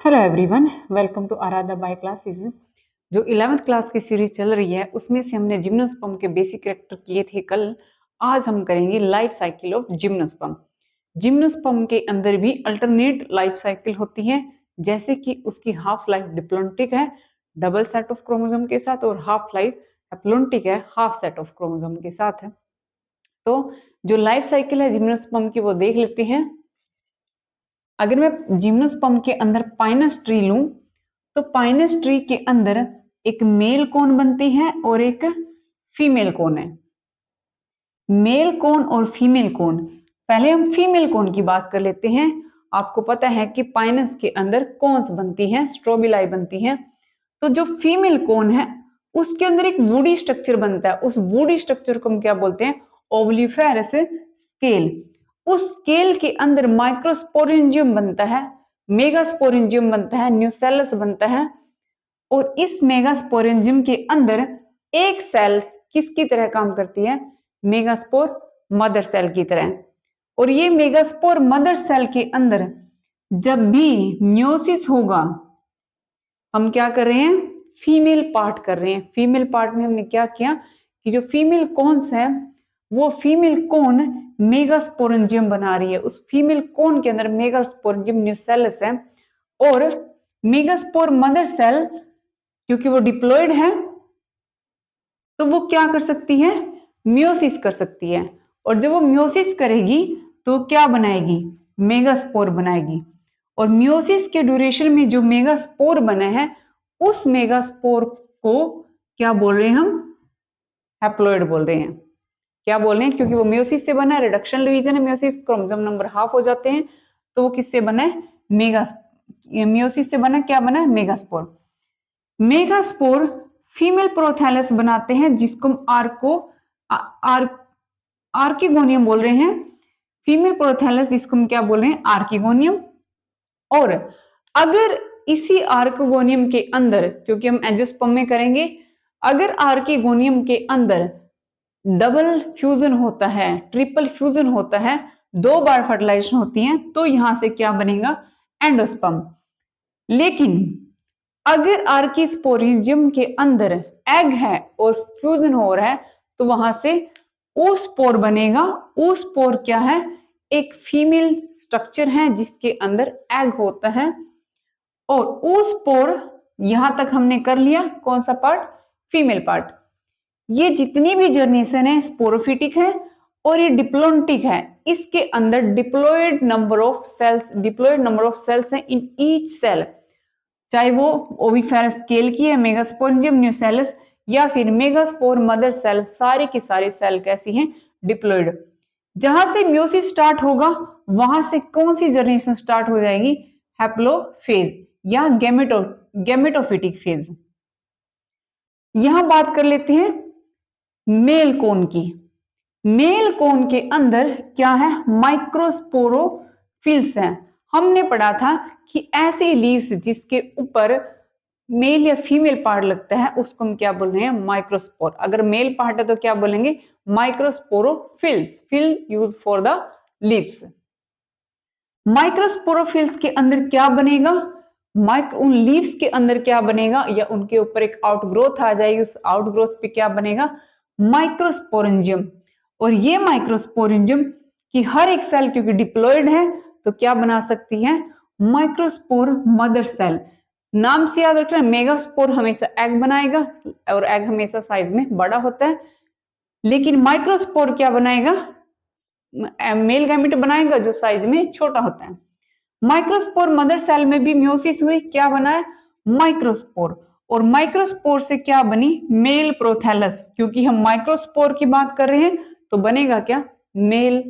Hello everyone, welcome to Aaradha by classes. जो 11th class की series चल रही है उसमें से हमने जिम्नोस्पर्म के बेसिक कैरेक्टर किए थे कल। आज हम करेंगे life cycle of gymnosperm. Gymnosperm के अंदर भी अल्टरनेट लाइफ साइकिल होती है, जैसे कि उसकी हाफ लाइफ डिप्लोन्टिक है डबल सेट ऑफ क्रोमोसोम के साथ, और हाफ लाइफ हैप्लोन्टिक है हाफ सेट ऑफ क्रोमोसोम के साथ है। तो जो लाइफ साइकिल है जिम्नोस्पर्म की वो देख लेते हैं। अगर मैं जिम्नोस्पर्म के अंदर पाइनस ट्री लूं तो पाइनस ट्री के अंदर एक मेल कोन बनती है और एक फीमेल कोन है। मेल कोन और फीमेल कोन, पहले हम फीमेल कोन की बात कर लेते हैं। आपको पता है कि पाइनस के अंदर कोन्स बनती हैं, स्ट्रोबिलाई बनती हैं। तो जो फीमेल कोन है उसके अंदर एक वुडी स्ट्रक्चर बनता है। उस वुडी स्ट्रक्चर को हम क्या बोलते हैं? ओवलिफेरस स्केल। उस स्केल के अंदर माइक्रोस्पोरेंजियम बनता है, मेगास्पोरेंजियम बनता है, न्यूसेलस बनता है। और इस मेगास्पोरेंजियम के अंदर एक सेल किसकी तरह काम करती है? मेगास्पोर मदर सेल की तरह। और ये मेगास्पोर मदर सेल के अंदर जब भी म्योसिस होगा, हम क्या कर रहे हैं? फीमेल पार्ट कर रहे हैं। फीमेल पार्ट में हमने क्या किया कि जो फीमेल कोन्स है वो फीमेल कोन मेगास्पोरेंजियम बना रही है। उस फीमेल कोन के अंदर मेगास्पोरेंजियम न्यूसेलस है, और मेगास्पोर मदर सेल क्योंकि वो डिप्लॉयड है तो वो क्या कर सकती है? म्योसिस कर सकती है। और जब वो म्योसिस करेगी तो क्या बनाएगी? मेगास्पोर बनाएगी। और म्योसिस के ड्यूरेशन में जो मेगास्पोर बना है उस मेगास्पोर को क्या बोल रहे हैं हम? हैप्लॉइड बोल रहे हैं। क्या बोल रहे हैं? क्योंकि वो म्योसिस से बना है, रिडक्शन डिवीजन है म्योसिस, क्रोमोसोम नंबर हाफ हो जाते हैं। तो वो किससे बना है? म्योसिस से बना, क्या बना है? मेगास्पोर। मेगास्पोर फीमेल प्रोथैलस बनाते हैं जिसको आर्किगोनियम बोल रहे हैं। फीमेल प्रोथैलस जिसको हम क्या बोल रहे हैं? आर्किगोनियम। और अगर इसी आर्किगोनियम के अंदर, क्योंकि हम एंजियोस्पर्म में करेंगे, अगर आर्किगोनियम के अंदर डबल फ्यूजन होता है, ट्रिपल फ्यूजन होता है, 2 बार फर्टिलाइजेशन होती है, तो यहां से क्या बनेगा? एंडोस्पर्म। लेकिन अगर आर्किस्पोरेंजियम के अंदर एग है और फ्यूजन हो रहा है तो वहां से oospore बनेगा। oospore क्या है? एक फीमेल स्ट्रक्चर है जिसके अंदर एग होता है। और oospore यहां तक हमने कर लिया। कौन सा पार्ट? Female part. ये जितनी भी जर्नेशन है स्पोरोफिटिक है और ये डिप्लोन्टिक है। इसके अंदर डिप्लॉयड नंबर ऑफ सेल्स हैं इन ईच सेल, चाहे वो ओविफेरस स्केल की है, मेगास्पोरेंजियम न्यूसेलस, या फिर मेगास्पोर मदर सेल, सारी की सारी सेल कैसी हैं? डिप्लॉयड। जहां से म्योसिस स्टार्ट होगा वहां से कौन सी जनरेशन स्टार्ट हो जाएगी? हैप्लोफेज या गैमेटोफिटिक फेज। यहां बात कर लेते हैं मेल कोन की। मेल कोन के अंदर क्या है? माइक्रोस्पोरोफिल्स हैं। हमने पढ़ा था कि ऐसी लीव्स जिसके ऊपर मेल या फीमेल पार्ट लगता है उसको हम क्या बोल रहे हैं? माइक्रोस्पोर। अगर मेल पार्ट है तो क्या बोलेंगे? Microsporophylls. Phyll use for the leaves. Microsporophylls के अंदर क्या बनेगा? उन लीव्स के अंदर क्या बनेगा? या उनके ऊपर एक आउटग्रोथ आ जाएगी, उस आउटग्रोथ पे क्या बनेगा? माइक्रोस्पोरेंजियम। और ये माइक्रोस्पोरेंजियम की हर एक सेल क्योंकि डिप्लॉयड है तो क्या बना सकती है? Microspore mother cell. नाम से याद रखना, मेगास्पोर हमेशा एग बनाएगा और एग हमेशा साइज में बड़ा होता है, लेकिन माइक्रोस्पोर क्या बनाएगा? मेल गैमेट बनाएगा जो साइज में छोटा होता है। माइक्रोस्पोर मदर सेल में भी म्योसिस हुई, क्या बना है? माइक्रोस्पोर। और माइक्रोस्पोर से क्या बनी? Male prothallus. क्योंकि हम माइक्रोस्पोर की बात कर रहे हैं तो बनेगा क्या? Male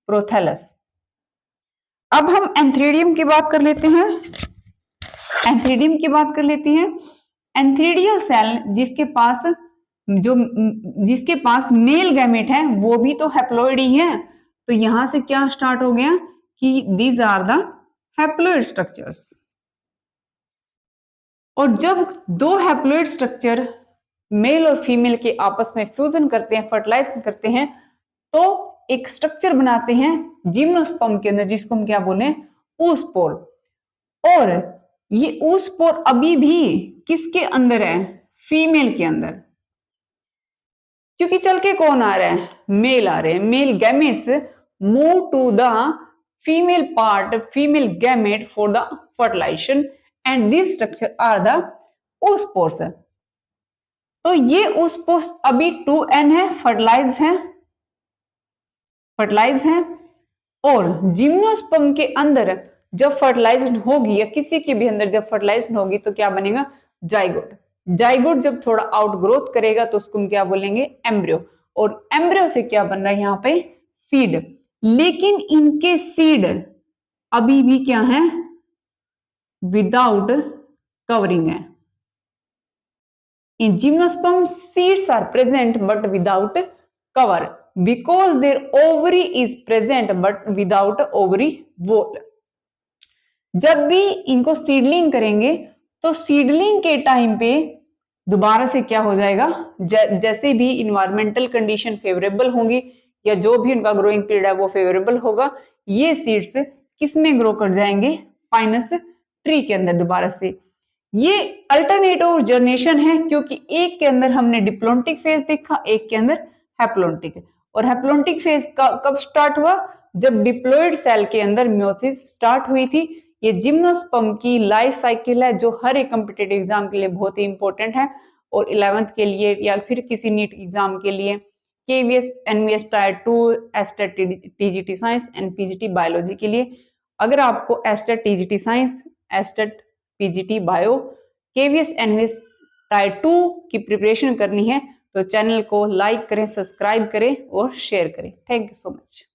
prothallus. अब हम एंथ्रेडियम की बात कर लेते हैं। एंथ्रेडियम की बात कर लेते हैं। एंथ्रेडियल सेल जिसके पास मेल गैमेट है वो भी तो हैप्लॉइड ही है। तो यहां से क्या स्टार्ट हो गया कि these are the haploid structures. और जब 2 हैप्लॉइड स्ट्रक्चर मेल और फीमेल के आपस में फ्यूजन करते हैं, फर्टिलाइज करते हैं, तो एक स्ट्रक्चर बनाते हैं जिम्नोस्पर्म के अंदर जिसको हम क्या बोले? oospore। और ये oospore अभी भी किसके अंदर है? फीमेल के अंदर, क्योंकि चल के कौन आ रहा है? मेल आ रहे हैं। Male gametes move to the female part, female gamete for the fertilization and this structure are the oospores। तो ये oospores अभी 2n है, फर्टिलाइज है। और जिम्नोस्पर्म के अंदर जब फर्टिलाइजेशन होगी या किसी के भी अंदर जब फर्टिलाइजेशन होगी तो क्या बनेगा? जाइगोट। जाइगोट जब थोड़ा आउटग्रोथ करेगा तो उसको हम क्या बोलेंगे? एम्ब्रियो। और एम्ब्रियो से क्या बन रहा है यहाँ पे? सीड। लेकिन इनके सीड अभी भी क्या है? विदाउट कवरिंग है। In gymnosperm, seeds are present but without cover because their ovary is present but without ovary wall। जब भी इनको सीडलिंग करेंगे तो सीडलिंग के टाइम पे दोबारा से क्या हो जाएगा? जैसे भी इन्वायरमेंटल कंडीशन फेवरेबल होंगी या जो भी उनका ग्रोइंग पीरियड है वो फेवरेबल होगा, ये सीड्स किस में ग्रो कर जाएंगे? पाइनस ट्री के अंदर दोबारा से। ये अल्टरनेटिव जनरेशन है क्योंकि एक के अंदर हमने डिप्लोन्टिक फेज देखा, एक के अंदर हैप्लोन्टिक। और हैप्लोन्टिक फेज कब स्टार्ट हुआ? जब डिप्लॉयड सेल के अंदर म्योसिस स्टार्ट हुई थी। ये जिम्नोस्पर्म की लाइफ साइकिल है जो हर एक कॉम्पिटिटिव एग्जाम के लिए बहुत ही इंपॉर्टेंट है। और 11th के लिए या फिर किसी नीट एग्जाम के लिए KVS, NVS tier 2, state TGT science and PGT biology के लिए। अगर आपको state TGT science, state PGT bio, KVS, NVS tier 2 की प्रिपरेशन करनी है तो चैनल को लाइक करें, सब्सक्राइब करें और शेयर करें। Thank you so much.